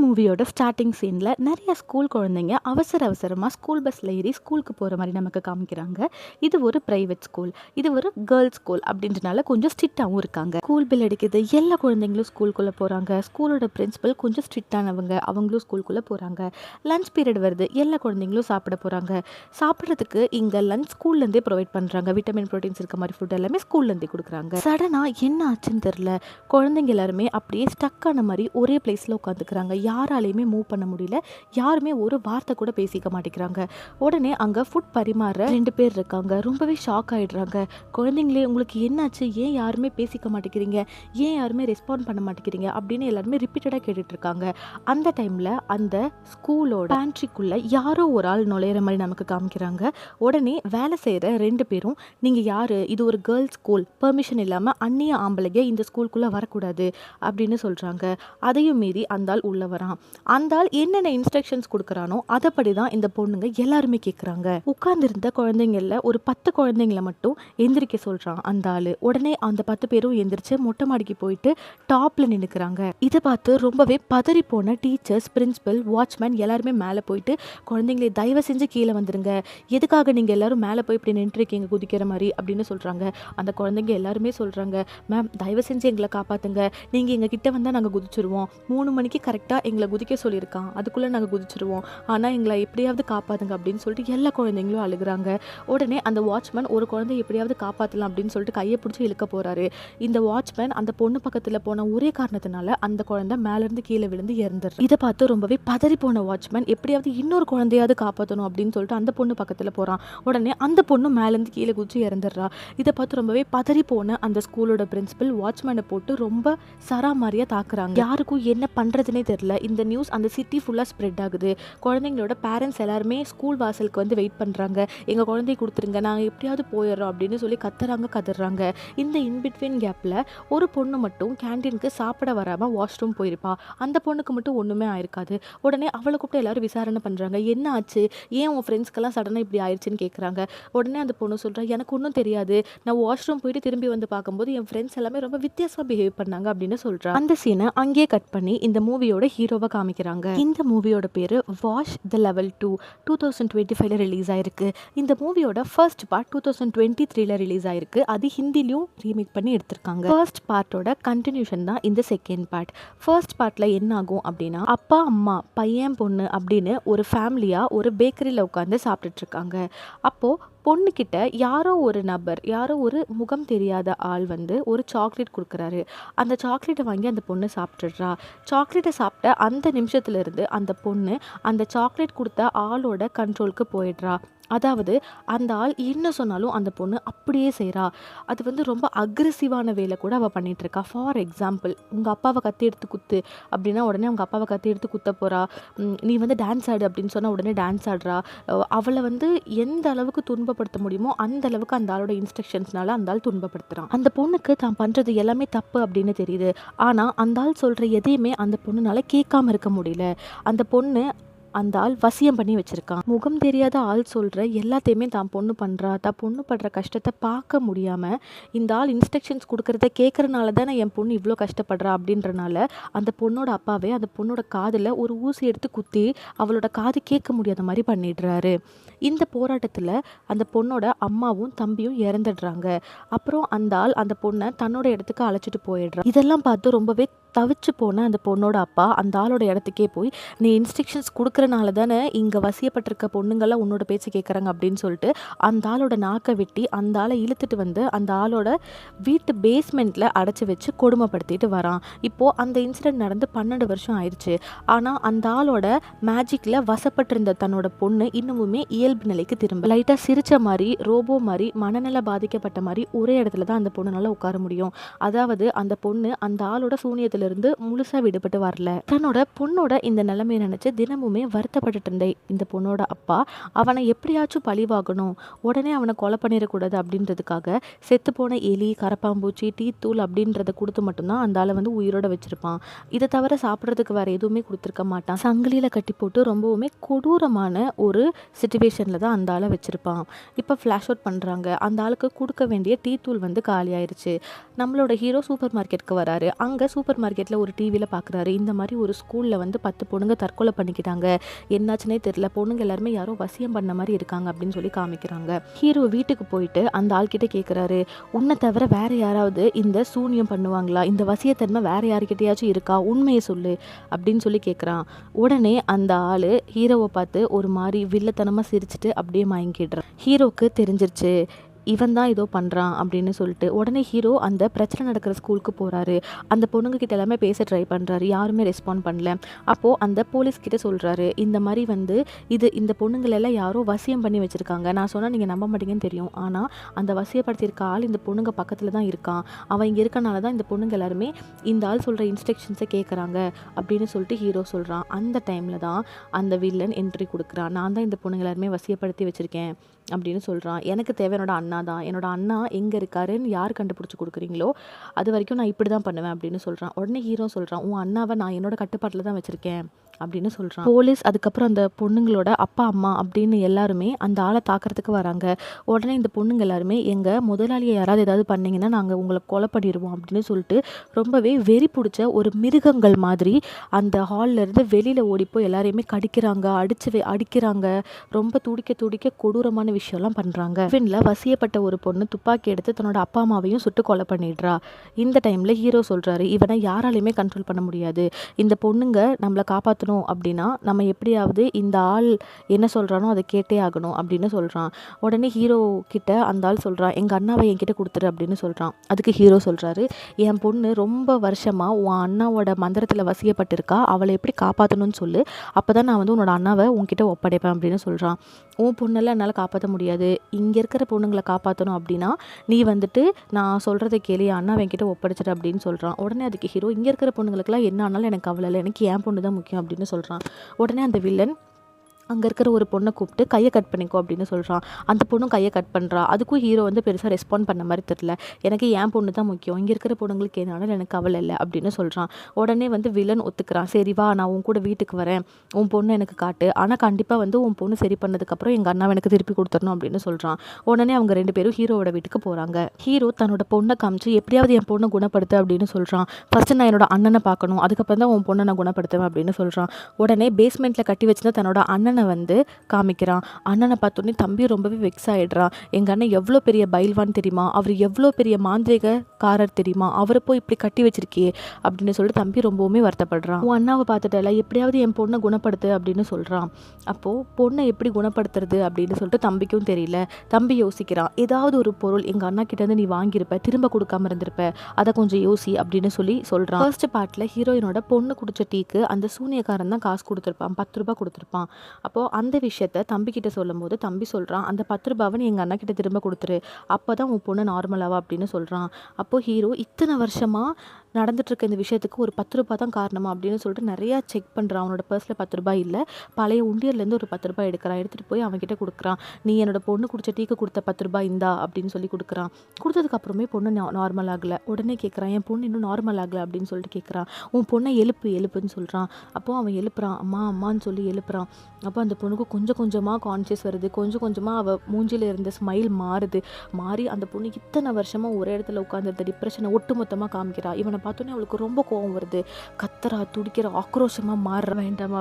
மூவியோட ஸ்டார்ட்டிங் சீனில் நிறைய ஸ்கூல் குழந்தைங்க அவசரமாக ஸ்கூல் பஸ்ஸில் ஏறி ஸ்கூலுக்கு போகிற மாதிரி நமக்கு காமிக்கிறாங்க. இது ஒரு ப்ரைவேட் ஸ்கூல், இது ஒரு கேர்ள்ஸ் ஸ்கூல் அப்படின்றனால கொஞ்சம் ஸ்ட்ரிக்டாகவும் இருக்காங்க. ஸ்கூல் பில் அடிக்குது, எல்லா குழந்தைங்களும் ஸ்கூலுக்குள்ளே போகிறாங்க. ஸ்கூலோட பிரின்சிபல் கொஞ்சம் ஸ்ட்ரிக்டானவங்க, அவங்களும் ஸ்கூலுக்குள்ளே போகிறாங்க. லஞ்ச் பீரியட் வருது, எல்லா குழந்தைங்களும் சாப்பிட போகிறாங்க. சாப்பிட்றதுக்கு இங்கே லஞ்ச் ஸ்கூல்லேருந்தே ப்ரொவைட் பண்ணுறாங்க. விட்டமின் ப்ரோட்டீன்ஸ் இருக்க மாதிரி ஃபுட் எல்லாமே ஸ்கூல்லேருந்தே கொடுக்குறாங்க. சடனாக என்ன ஆச்சுன்னு தெரில, குழந்தைங்க எல்லாருமே அப்படியே ஸ்டக் ஆன மாதிரி ஒரே பிளேஸில் உட்காந்துக்கிறாங்க. யாராலையுமே மூவ் பண்ண முடியல, யாருமே ஒரு வார்த்தை கூட பேசிக்க மாட்டேங்கிறாங்க. உடனே அங்கே ஃபுட் பரிமாற 2 பேர் இருக்காங்க. ரொம்பவே ஷாக் ஆகிடுறாங்க. குழந்தைங்களே, உங்களுக்கு என்னாச்சு, ஏன் யாருமே பேசிக்க மாட்டேங்கிறீங்க, ஏன் யாருமே ரெஸ்பாண்ட் பண்ண மாட்டேங்கிறீங்க அப்படின்னு எல்லாருமே ரிப்பீட்டடாக கேட்டுட்ருக்காங்க. அந்த டைமில் அந்த ஸ்கூலோட பேண்ட்ரிக்குள்ளே யாரோ ஒரு ஆள் நுழையிற மாதிரி நமக்கு காமிக்கிறாங்க. உடனே வேலை செய்கிற 2 பேரும், நீங்கள் யார், இது ஒரு கேர்ள்ஸ் ஸ்கூல், பெர்மிஷன் இல்லாமல் அந்நிய ஆம்பளைங்க இந்த ஸ்கூலுக்குள்ளே வரக்கூடாது அப்படின்னு சொல்கிறாங்க. அதையும் மீறி அந்த ஆள் உள்ள வரான். அந்த ஆள் என்னென்ன இன்ஸ்ட்ரக்ஷன்ஸ் கொடுக்குறானோ அதைப்படி தான் இந்த பொண்ணுங்க எல்லாருமே கேட்குறாங்க. உட்கார்ந்துருந்த குழந்தைங்கள ஒரு 10 குழந்தைங்கள மட்டும் எந்திரிக்க சொல்கிறான் அந்த ஆள். உடனே அந்த 10 பேரும் எந்திரிச்சு மொட்டை மாடிக்கு போயிட்டு டாப்பில் நின்றுக்கிறாங்க. இதை பார்த்து ரொம்பவே பதறி போன டீச்சர்ஸ், பிரின்சிபல், வாட்ச்மேன் எல்லாருமே மேலே போயிட்டு, குழந்தைங்களை தயவு செஞ்சு கீழே வந்துருங்க, எதுக்காக நீங்கள் எல்லாரும் மேலே போய் இப்படி நின்றுருக்கீங்க குதிக்கிற மாதிரி அப்படின்னு சொல்கிறாங்க. அந்த குழந்தைங்க எல்லாருமே சொல்கிறாங்க, மேம் தயவு செஞ்சு எங்களை காப்பாற்றுங்க, நீங்கள் எங்கள் கிட்ட வந்தால் நாங்கள் குதிச்சிருவோம், 3 மணிக்கு கரெக்டாக எங்களை குதிக்க சொல்லியிருக்கான், அதுக்குள்ளே நாங்கள் குதிச்சிருவோம், ஆனால் எங்களை எப்படியாவது காப்பாற்றுங்க அப்படின்னு சொல்லிட்டு எல்லா குழந்தைங்களும் அழுகிறாங்க. உடனே அந்த வாட்ச்மேன் ஒரு குழந்தைய எப்படியாவது காப்பாற்றலாம் அப்படின்னு சொல்லிட்டு கையை பிடிச்சி இழுக்க போகிறாரு. இந்த வாட்ச்மேன் அந்த பொண்ணு பக்கத்தில் போன ஒரே காரணத்தினால அந்த குழந்தை மேலேருந்து கீழே விழுந்து இறந்துடுறாரு. இதை பார்த்து ரொம்பவே பதறி போன வாட்ச்மேன் எப்படியாவது இன்னொரு குழந்தையாவது காப்பாற்றணும் அப்படின்னு சொல்லிட்டு அந்த பொண்ணு பக்கத்தில் போகிறான். உடனே அந்த பொண்ணு மேலேருந்து கீழே குதிச்சு இறந்துடுறா. இதை பார்த்து ரொம்பவே பதறி போன அந்த ஸ்கூலோட பிரின்சிபல் வாட்ச்மேனை போட்டு ரொம்ப சராமாரியாக தாக்குறாங்க. யாருக்கும் என்ன பண்ணுறதுனே தெரியல. இந்த நியூஸ் அந்த சிட்டி ஃபுல்லாக ஸ்ப்ரெட் ஆகுது. குழந்தைங்களோட பேரண்ட்ஸ் எல்லாருமே ஸ்கூல் வாசலுக்கு வந்து வெயிட் பண்ணுறாங்க. எங்கள் குழந்தைய கொடுத்துருங்க, நாங்கள் எப்படியாவது போயிடுறோம் அப்படின்னு சொல்லி கத்துறாங்க. இந்த இன்பிட்வீன் கேப்பில் ஒரு பொண்ணு மட்டும் கேன்டீனுக்கு சாப்பிட வராமல் வாஷ்ரூம் போயிருப்பா. அந்த பொண்ணுக்கு மட்டும் ஒன்றுமே ஆயிருக்காது. உடனே அவளை கூப்பிட்டு எல்லாரும் விசாரணை பண்ணுறாங்க. என்ன ஆச்சு, ஏன் உன் ஃப்ரெண்ட்ஸ்க்கெல்லாம் சடனாக இப்படி ஆயிடுச்சுன்னு கேட்குறாங்க. உடனே அந்த பொண்ணு சொல்கிறா, எனக்கு ஒன்றும் தெரியாது, நான் வாஷ்ரூம் போயிட்டு திரும்பி வந்து பார்க்கும்போது என் ஃப்ரெண்ட்ஸ் எல்லாமே ரொம்ப வித்தியாசமாக பிஹேவ் பண்ணாங்க அப்படின்னு சொல்கிறா. அந்த சீனை அங்கேயே கட் பண்ணி இந்த மூவியோட ஹீரோவை காமிக்கிறாங்க. இந்த மூவியோட பேரு வாஷ் த லெவல் 2, 2025 ரிலீஸ் ஆயிருக்கு. இந்த மூவியோட ஃபர்ஸ்ட் பார்ட் 2023 ரிலீஸ் ஆயிருக்கு. அது ஹிந்திலையும் ரீமேக் பண்ணி எடுத்திருக்காங்க. ஃபர்ஸ்ட் பார்ட்டோட கண்டினியூஷன் தான் இந்த செகண்ட் பார்ட். ஃபர்ஸ்ட் பார்ட்ல என்ன ஆகும் அப்படின்னா, அப்பா அம்மா பையன் பொண்ணு அப்படின்னு ஒரு ஃபேமிலியா ஒரு பேக்கரியில் உட்காந்து சாப்பிட்டுட்டு இருக்காங்க. அப்போ பொண்ணுக்கிட்ட யாரோ ஒரு நபர், யாரோ ஒரு முகம் தெரியாத ஆள் வந்து ஒரு சாக்லேட் கொடுக்குறாரு. அந்த சாக்லேட்டை வாங்கி அந்த பொண்ணு சாப்பிட்டுடுறா. சாக்லேட்டை சாப்பிட்ட அந்த நிமிஷத்துலேருந்து அந்த பொண்ணு அந்த சாக்லேட் கொடுத்த ஆளோட கண்ட்ரோலுக்கு போயிடுறா. அதாவது அந்த ஆள் என்ன சொன்னாலும் அந்த பொண்ணு அப்படியே செய்கிறா. அது வந்து ரொம்ப அக்ரெசிவான வேலை கூட அவள் பண்ணிகிட்ருக்கா. ஃபார் எக்ஸாம்பிள், உங்கள் அப்பாவை கத்தி எடுத்து குத்து அப்படின்னா உடனே அவங்க அப்பாவை கத்தி எடுத்து குத்த போகிறா. நீ வந்து டான்ஸ் ஆடு அப்படின்னு சொன்னால் உடனே டான்ஸ் ஆடுறா. அவளை வந்து எந்த அளவுக்கு துன்பப்படுத்த முடியுமோ அந்த அளவுக்கு அந்த ஆளோட இன்ஸ்ட்ரக்ஷன்ஸ்னால அந்த ஆள் துன்பப்படுத்துகிறான். அந்த பொண்ணுக்கு தான் பண்ணுறது எல்லாமே தப்பு அப்படின்னு தெரியுது. ஆனால் அந்த ஆள் சொல்கிற எதையுமே அந்த பொண்ணுனால கேட்காம இருக்க முடியல. அந்த பொண்ணு அந்த ஆள் வசியம் பண்ணி வச்சுருக்கான். முகம் தெரியாத ஆள் சொல்கிற எல்லாத்தையுமே தான் பொண்ணு பண்ணுறா. தான் பொண்ணு படுற கஷ்டத்தை பார்க்க முடியாமல் இந்த ஆள் இன்ஸ்ட்ரக்ஷன்ஸ் கொடுக்குறத கேட்குறனால தானே என் பொண்ணு இவ்வளோ கஷ்டப்படுறா அப்படின்றனால அந்த பொண்ணோட அப்பாவே அந்த பொண்ணோட காதில் ஒரு ஊசி எடுத்து குத்தி அவளோட காது கேட்க முடியாத மாதிரி பண்ணிடுறாரு. இந்த போராட்டத்தில் அந்த பொண்ணோட அம்மாவும் தம்பியும் இறந்துடுறாங்க. அப்புறம் அந்த ஆள் அந்த பொண்ணை தன்னோட இடத்துக்கு அழைச்சிட்டு போயிடுறான். இதெல்லாம் பார்த்து ரொம்பவே தவிச்சு போன அந்த பொண்ணோட அப்பா அந்த ஆளோட இடத்துக்கே போய், நீ இன்ஸ்ட்ரக்ஷன்ஸ் கொடுக்குறனால தானே இங்கே வசியப்பட்டிருக்க பொண்ணுங்கள்லாம் உன்னோட பேச்சு கேட்குறாங்க அப்படின்னு சொல்லிட்டு அந்த ஆளோட நாக்கை வெட்டி அந்த ஆளை இழுத்துட்டு வந்து அந்த ஆளோட வீட்டு பேஸ்மெண்ட்டில் அடைச்சி வச்சு கொடுமைப்படுத்திட்டு வரான். இப்போது அந்த இன்சிடென்ட் நடந்து 12 வருஷம் ஆயிடுச்சு. ஆனால் அந்த ஆளோட மேஜிக்கில் வசப்பட்டிருந்த தன்னோட பொண்ணு இன்னமுமே இயல்பு நிலைக்கு திரும்ப லைட்டாக சிரிச்ச மாதிரி, ரோபோ மாதிரி, மனநல பாதிக்கப்பட்ட மாதிரி ஒரே இடத்துல தான் அந்த பொண்ணுனால உட்கார முடியும். அதாவது அந்த பொண்ணு அந்த ஆளோட சூனியத்தில் இருந்து முழுசா விடுபட்டு வரல. தன்னோட பொண்ணோட இந்த நிலைமையை நினைச்சு தினமுமே வருத்தப்பட்டு இருந்த இந்த பொண்ணோட அப்பா அவனை எப்படியாச்சும் பழிவாகணும், உடனே அவனை கொலை பண்ணிடக்கூடாது அப்படின்றதுக்காக செத்து போன எலி, கரப்பாம்பூச்சி, டீ தூள் அப்படின்றத கொடுத்து மட்டும்தான் அந்த ஆளை வந்து உயிரோட வச்சிருப்பான். இதை தவிர சாப்பிட்றதுக்கு வேற எதுவுமே கொடுத்துருக்க மாட்டான். சங்கிலியில கட்டி போட்டு ரொம்பவுமே கொடூரமான ஒரு சிச்சுவேஷன் பொசிஷனில் தான் அந்த ஆளை வச்சுருப்பான். இப்போ ஃப்ளாஷ் அவுட் பண்ணுறாங்க. அந்த ஆளுக்கு கொடுக்க வேண்டிய டீ தூள் வந்து காலி ஆயிடுச்சு. நம்மளோட ஹீரோ சூப்பர் மார்க்கெட்டுக்கு வராரு. அங்கே சூப்பர் மார்க்கெட்டில் ஒரு டிவியில் பார்க்குறாரு, இந்த மாதிரி ஒரு ஸ்கூலில் வந்து 10 பொண்ணுங்க தற்கொலை பண்ணிக்கிட்டாங்க, என்னாச்சுனே தெரியல, பொண்ணுங்க எல்லாருமே யாரோ வசியம் பண்ண மாதிரி இருக்காங்க அப்படின்னு சொல்லி காமிக்கிறாங்க. ஹீரோ வீட்டுக்கு போயிட்டு அந்த ஆள்கிட்ட கேட்குறாரு, உன்னை தவிர வேற யாராவது இந்த சூனியம் பண்ணுவாங்களா, இந்த வசியத்தன்மை வேற யாருக்கிட்டையாச்சும் இருக்கா, உண்மையை சொல்லு அப்படின்னு சொல்லி கேட்குறான். உடனே அந்த ஆள் ஹீரோவை பார்த்து ஒரு மாதிரி வில்லத்தனமாக சிரிச்சுட்டு அப்படியே மயங்கிடுறான். ஹீரோக்கு தெரிஞ்சிருச்சு இவன் தான் ஏதோ பண்ணுறான் அப்படின்னு சொல்லிட்டு உடனே ஹீரோ அந்த பிரச்சனை நடக்கிற ஸ்கூலுக்கு போகிறாரு. அந்த பொண்ணுங்க கிட்ட எல்லாமே பேச ட்ரை பண்ணுறாரு, யாருமே ரெஸ்பாண்ட் பண்ணல. அப்போது அந்த போலீஸ்கிட்ட சொல்கிறாரு, இந்த மாதிரி வந்து இந்த பொண்ணுங்களெல்லாம் யாரோ வசியம் பண்ணி வச்சுருக்காங்க, நான் சொன்னால் நீங்கள் நம்ப மாட்டீங்கன்னு தெரியும், ஆனால் அந்த வசியப்படுத்தியிருக்க ஆள் இந்த பொண்ணுங்க பக்கத்தில் தான் இருக்கான், அவன் இங்கே இருக்கனால தான் இந்த பொண்ணுங்க எல்லாருமே இந்த ஆள் சொல்கிற இன்ஸ்ட்ரக்ஷன்ஸை கேட்குறாங்க அப்படின்னு சொல்லிட்டு ஹீரோ சொல்கிறான். அந்த டைமில் தான் அந்த வில்லன் என்ட்ரி கொடுக்குறான். நான் தான் இந்த பொண்ணுங்க எல்லாருமே வசியப்படுத்தி வச்சுருக்கேன் அப்படின்னு சொல்கிறான். எனக்கு தேவை என்னோட அண்ணா தான், என்னோட அண்ணா எங்கே இருக்காருன்னு யார் கண்டுபிடிச்சி கொடுக்குறீங்களோ அது வரைக்கும் நான் இப்படி தான் பண்ணுவேன் அப்படின்னு சொல்கிறான். உடனே ஹீரோ சொல்கிறான், உன் அண்ணாவை நான் என்னோட கட்டுப்பாட்டில் தான் வச்சுருக்கேன் அப்படின்னு சொல்கிறான். போலீஸ் அதுக்கப்புறம் அந்த பொண்ணுங்களோட அப்பா அம்மா அப்படின்னு எல்லாருமே அந்த ஆளை தாக்கிறதுக்கு வராங்க. உடனே இந்த பொண்ணுங்க எல்லாருமே எங்கள் முதலாளியை யாராவது ஏதாவது பண்ணிங்கன்னா நாங்கள் உங்களை கொலை பண்ணிடுவோம் அப்படின்னு சொல்லிட்டு ரொம்பவே வெறி பிடிச்ச ஒரு மிருகங்கள் மாதிரி அந்த ஹால்லேருந்து வெளியில் ஓடிப்போய் எல்லாரையுமே கடிக்கிறாங்க, அடிக்கிறாங்க, ரொம்ப துடிக்க கொடூரமான விஷயம்லாம் பண்ணுறாங்க. இவனில் வசியப்பட்ட ஒரு பொண்ணு துப்பாக்கி எடுத்து தன்னோட அப்பா அம்மாவையும் சுட்டு கொலை பண்ணிடுறா. இந்த டைமில் ஹீரோ சொல்கிறாரு, இவனை யாராலையுமே கண்ட்ரோல் பண்ண முடியாது, இந்த பொண்ணுங்க நம்மளை காப்பாற்றணும் அப்படின்னா நம்ம எப்படியாவது இந்த ஆள் என்ன சொல்கிறானோ அதை கேட்டே ஆகணும் அப்படின்னு சொல்கிறான். உடனே ஹீரோ கிட்ட அந்த ஆள் சொல்கிறான், எங்கள் அண்ணாவை என்கிட்ட கொடுத்துரு அப்படின்னு சொல்கிறான். அதுக்கு ஹீரோ சொல்கிறாரு, என் பொண்ணு ரொம்ப வருஷமாக உன் அண்ணாவோட மந்திரத்தில் வசியப்பட்டிருக்கா, அவளை எப்படி காப்பாற்றணும்னு சொல்லு, அப்போ தான் நான் வந்து உன்னோட அண்ணாவை உன்கிட்ட ஒப்படைப்பேன் அப்படின்னு சொல்கிறான். உன் பொண்ணெல்லாம் என்னால் காப்பாற்ற முடியாது, இங்கே இருக்கிற பொண்ணுங்களை காப்பாற்றணும் அப்படின்னா நீ வந்துட்டு நான் சொல்கிறத கேளு, என் அண்ணாவை என்கிட்ட ஒப்படைச்சிடு அப்படின்னு சொல்கிறான். உடனே அதுக்கு ஹீரோ, இங்கே இருக்கிற பொண்ணுங்களுக்குலாம் என்ன ஆனாலும் எனக்கு கவலை இல்லை, எனக்கு என் பொண்ணு தான் முக்கியம் அப்படின்னு சொல்கிறான். உடனே அந்த வில்லன் அங்கே இருக்கிற ஒரு பொண்ணை கூப்பிட்டு கையை கட் பண்ணிக்கோ அப்படின்னு சொல்கிறான். அந்த பொண்ணும் கையை கட் பண்ணுறா. அதுக்கும் ஹீரோ வந்து பெருசாக ரெஸ்பாண்ட் பண்ண மாதிரி தெரியல. எனக்கு என் பொண்ணு தான் முக்கியம், இங்கே இருக்கிற பொண்ணுங்களுக்கு என்னாலும் எனக்கு கவலை இல்லை அப்படின்னு சொல்கிறான். உடனே வந்து வில்லன் ஒத்துக்கிறான். சரி வா, நான் உன் கூட வீட்டுக்கு வரேன், உன் பொண்ணு எனக்கு காட்டு, ஆனால் கண்டிப்பாக வந்து உன் பொண்ணு சரி பண்ணதுக்கப்புறம் எங்கள் அண்ணாவை எனக்கு திருப்பி கொடுத்துடணும் அப்படின்னு சொல்கிறான். உடனே அவங்க 2 பேரும் ஹீரோவோட வீட்டுக்கு போகிறாங்க. ஹீரோ தன்னோட பொண்ணை காமிச்சு எப்படியாவது என் பொண்ணை குணப்படுத்து அப்படின்னு சொல்கிறான். ஃபஸ்ட்டு நான் என்னோட அண்ணனை பார்க்கணும், அதுக்கப்புறம் தான் உன் பொண்ணை நான் குணப்படுத்துவேன் அப்படின்னு சொல்கிறான். உடனே பேஸ்மெண்ட்டில் கட்டி வச்சுருந்தா தன்னோட அண்ணனை வந்து காமிக்கிறான். அண்ணனை பார்த்தோன்னே தம்பி ரொம்பவே வெக்ஸ் ஆகிடுறான். எங்கள் அண்ணன் எவ்வளோ பெரிய பைல்வான் தெரியுமா, அவர் எவ்வளோ பெரிய மாந்திரிகக்காரர் தெரியுமா, அவரை போய் இப்படி கட்டி வச்சிருக்கியே அப்படின்னு சொல்லிட்டு தம்பி ரொம்பவுமே வருத்தப்படுறான். உன் அண்ணாவை பார்த்துட்டல, எப்படியாவது என் பொண்ணை குணப்படுத்து அப்படின்னு சொல்கிறான். அப்போது பொண்ணை எப்படி குணப்படுத்துறது அப்படின்னு சொல்லிட்டு தம்பிக்கும் தெரியல. தம்பி யோசிக்கிறான், ஏதாவது ஒரு பொருள் எங்கள் அண்ணா கிட்டேருந்து நீ வாங்கியிருப்ப, திரும்ப கொடுக்காம இருந்திருப்ப, அதை கொஞ்சம் யோசி அப்படின்னு சொல்கிறான். ஃபர்ஸ்ட் பார்ட்டில் ஹீரோயினோட பொண்ணு குடிச்ச டீக்கு அந்த சூனியக்காரன் தான் காசு கொடுத்துருப்பான், 10 ரூபாய் கொடுத்துருப்பான். அப்போது அந்த விஷயத்த தம்பிக்கிட்ட சொல்லும் போது தம்பி சொல்கிறான், அந்த 10 ரூபாவை நீ எங்கள் அண்ணா கிட்ட திரும்ப கொடுத்துரு, அப்போ தான் உன் பொண்ணு நார்மலாவா அப்படின்னு சொல்கிறான். அப்போது ஹீரோ இத்தனை வருஷமாக நடந்துட்டுருக்க இந்த விஷயத்துக்கு ஒரு 10 ரூபாய் தான் காரணமா அப்படின்னு சொல்லிட்டு நிறையா செக் பண்ணுறான். அவனோட பர்ஸில் 10 ரூபாய் இல்லை, பழைய உண்டியர்லேருந்து ஒரு 10 ரூபாய் எடுக்கிறான், எடுத்துகிட்டு போய் அவன்கிட்ட கொடுக்குறான். நீ என்னோட பொண்ணு குடிச்ச டீக்கு கொடுத்த 10 ரூபாய் இந்தா அப்படின்னு சொல்லி கொடுக்குறான். கொடுத்ததுக்கப்புறமே பொண்ணு நார்மல் ஆகலை. உடனே கேட்குறான், என் பொண்ணு இன்னும் நார்மல் ஆகலை அப்படின்னு சொல்லிட்டு கேட்குறான். உன் பொண்ணை எழுப்புன்னு சொல்கிறான். அப்போது அவன் எழுப்புறான், அம்மான்னு சொல்லி எழுப்புறான். அப்போ அந்த பொண்ணுக்கு கொஞ்சம் கொஞ்சமாக கான்ஷியஸ் வருது, கொஞ்சம் கொஞ்சமாக அவள் மூஞ்சியில் இருந்த ஸ்மைல் மாறி அந்த பொண்ணு இத்தனை வருஷமாக ஒரே இடத்துல உட்காந்துருந்த டிப்ரெஷனை ஒட்டுமொத்தமாக காமிக்கிறா. இவனை பார்த்தோன்னே அவளுக்கு ரொம்ப கோவம் வருது, கத்துறா, துடிக்கிற, ஆக்ரோஷமாக மாறுற.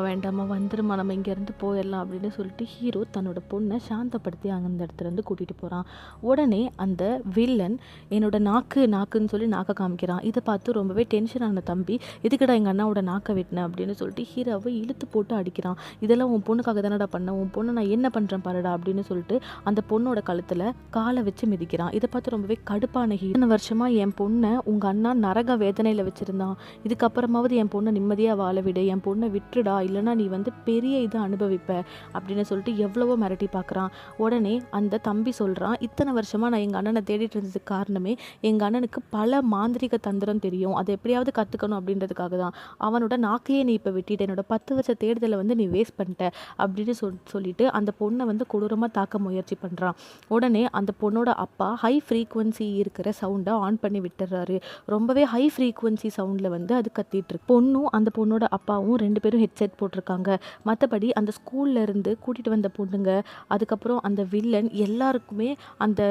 வேண்டாமா வந்துருமா, நம்ம இங்கேருந்து போயிடலாம் அப்படின்னு சொல்லிட்டு ஹீரோ தன்னோட பொண்ணை சாந்தப்படுத்தி அந்த இடத்துலேருந்து கூட்டிகிட்டு போகிறான். உடனே அந்த வில்லன் என்னோட நாக்குன்னு சொல்லி நாக்கை காமிக்கிறான். இதை பார்த்து ரொம்பவே டென்ஷன் ஆன தம்பி, எதுக்குடா எங்கள் அண்ணாவோட நாக்கை வெட்டினேன் அப்படின்னு சொல்லிட்டு ஹீரோவை இழுத்து போட்டு அடிக்கிறான். இதெல்லாம் உன் பொண்ணுக்காக தானடா பண்ண, உன் பொண்ணை நான் என்ன பண்ணுறேன் பாருடா அப்படின்னு சொல்லிட்டு அந்த பொண்ணோட கழுத்தில் காலை வச்சு மிதிக்கிறான். இதை பார்த்து ரொம்பவே கடுப்பான ஹீரோ, இத்தனை வருஷமாக என் பொண்ணை உங்கள் அண்ணா நரக வேதனையில் வச்சுருந்தான், இதுக்கப்புறமாவது என் பொண்ணை நிம்மதியாக வாழ விடு, என் பொண்ணை விட்டுடா, இல்லைனா நீ வந்து பெரிய இதை அனுபவிப்ப அப்படின்னு சொல்லிட்டு எவ்வளவோ மிரட்டி பார்க்குறான். உடனே அந்த தம்பி சொல்கிறான், இத்தனை வருஷமாக நான் எங்கள் அண்ணனை தேடிட்டு இருந்ததுக்கு காரணமே எங்கள் அண்ணனுக்கு பல மாந்திரிக தந்திரம் தெரியும், அதை எப்படியாவது கற்றுக்கணும் அப்படின்றதுக்காக தான். அவனோட நாக்கையே நீ இப்போ வெட்டிட்ட, என்னோட 10 வருஷ தேடுதலை வந்து நீ வேஸ்ட் பண்ணிட்ட, அப்படின்னு சொல்லிட்டு அந்த பொண்ணை வந்து கொடூரமாக தாக்க முயற்சி பண்ணுறான். உடனே அந்த பொண்ணோட அப்பா ஹை ஃப்ரீக்வன்சி இருக்கிற சவுண்டை ஆன் பண்ணி விட்டுறாரு. ரொம்பவே ஹை ஃப்ரீக்வன்சி சவுண்டில் வந்து அது கத்திட்டு இருக்கு. பொண்ணும் அந்த பொண்ணோட அப்பாவும் 2 பேரும் ஹெட்செட் போட்டிருக்காங்க. மற்றபடி அந்த ஸ்கூல்ல இருந்து கூட்டிகிட்டு வந்த பொண்ணுங்க, அதுக்கப்புறம் அந்த வில்லன் எல்லாருக்குமே அந்த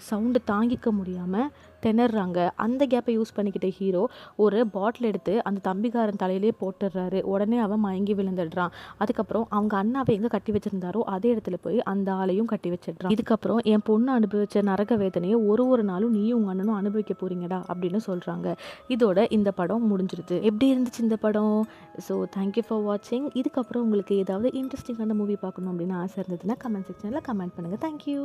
சவுண்டு தாங்கிக்க முடியாமல் திணறாங்க. அந்த கேப்பை யூஸ் பண்ணிக்கிட்ட ஹீரோ ஒரு பாட்டில் எடுத்து அந்த தம்பிக்காரன் தலையிலே போட்டுடுறாரு. உடனே அவன் மயங்கி விழுந்துடுறான். அதுக்கப்புறம் அவங்க அண்ணாவை எங்கே கட்டி வச்சிருந்தாரோ அதே இடத்துல போய் அந்த ஆளையும் கட்டி வச்சிடுறான். இதுக்கப்புறம் என் பொண்ணு அனுபவிச்ச நரக வேதனையை ஒரு நாளும் நீயும் உங்கள் அண்ணனும் அனுபவிக்க போறீங்கடா அப்படின்னு சொல்கிறாங்க. இதோட இந்த படம் முடிஞ்சிருது. எப்படி இருந்துச்சு இந்த படம்? ஸோ தேங்க்யூ ஃபார் வாட்சிங். இதுக்கப்புறம் உங்களுக்கு ஏதாவது இன்ட்ரெஸ்டிங்கான மூவி பார்க்கணும் அப்படின்னு ஆசை இருந்ததுன்னா கமெண்ட் செக்ஷனில் கமெண்ட் பண்ணுங்கள். தேங்க்யூ.